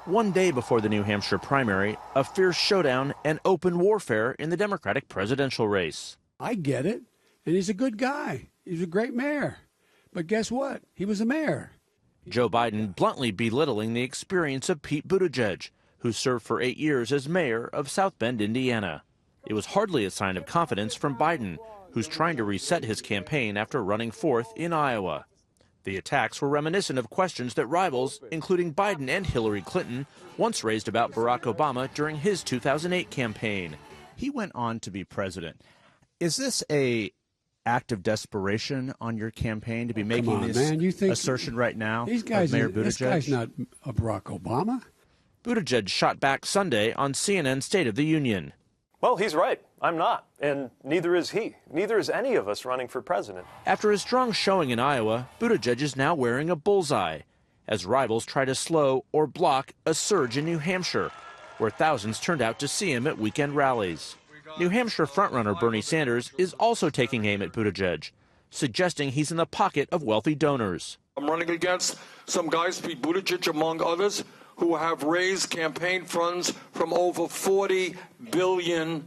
One day before the New Hampshire primary, a fierce showdown and open warfare in the Democratic presidential race. I get it, and he's a good guy. He's a great mayor. But guess what? He was a mayor. Joe Biden bluntly belittling the experience of Pete Buttigieg, who served for 8 years as mayor of South Bend, Indiana. It was hardly a sign of confidence from Biden, who's trying to reset his campaign after running fourth in Iowa. The attacks were reminiscent of questions that rivals, including Biden and Hillary Clinton, once raised about Barack Obama during his 2008 campaign. He went on to be president. Is this a act of desperation on your campaign to be making this assertion right now of Mayor Buttigieg? This guy's not a Barack Obama. Buttigieg shot back Sunday on CNN's State of the Union. Well, he's right. I'm not, and neither is he. Neither is any of us running for president. After his strong showing in Iowa, Buttigieg is now wearing a bullseye as rivals try to slow or block a surge in New Hampshire, where thousands turned out to see him at weekend rallies. New Hampshire frontrunner Bernie Sanders is also taking aim at Buttigieg, suggesting he's in the pocket of wealthy donors. I'm running against some guys, Pete Buttigieg among others, who have raised campaign funds from over 40 billionaires.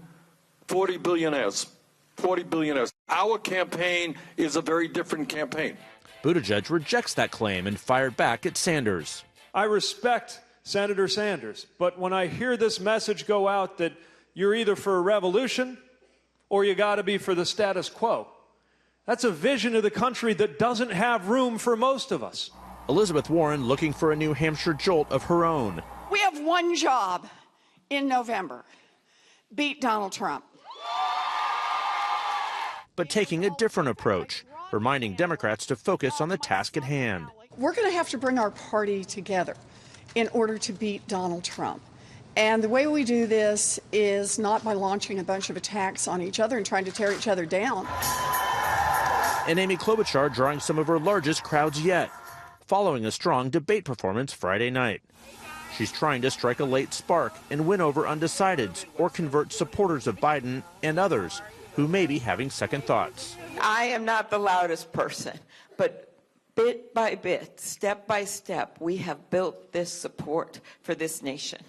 Our campaign is a very different campaign. Buttigieg rejects that claim and fired back at Sanders. I respect Senator Sanders, but when I hear this message go out that you're either for a revolution or you got to be for the status quo, that's a vision of the country that doesn't have room for most of us. Elizabeth Warren looking for a New Hampshire jolt of her own. We have one job in November: beat Donald Trump. But taking a different approach, reminding Democrats to focus on the task at hand. We're going to have to bring our party together in order to beat Donald Trump. And the way we do this is not by launching a bunch of attacks on each other and trying to tear each other down. And Amy Klobuchar drawing some of her largest crowds yet, following a strong debate performance Friday night. She's trying to strike a late spark and win over undecideds or convert supporters of Biden and others who may be having second thoughts. I am not the loudest person, but bit by bit, step by step, we have built this support for this nation.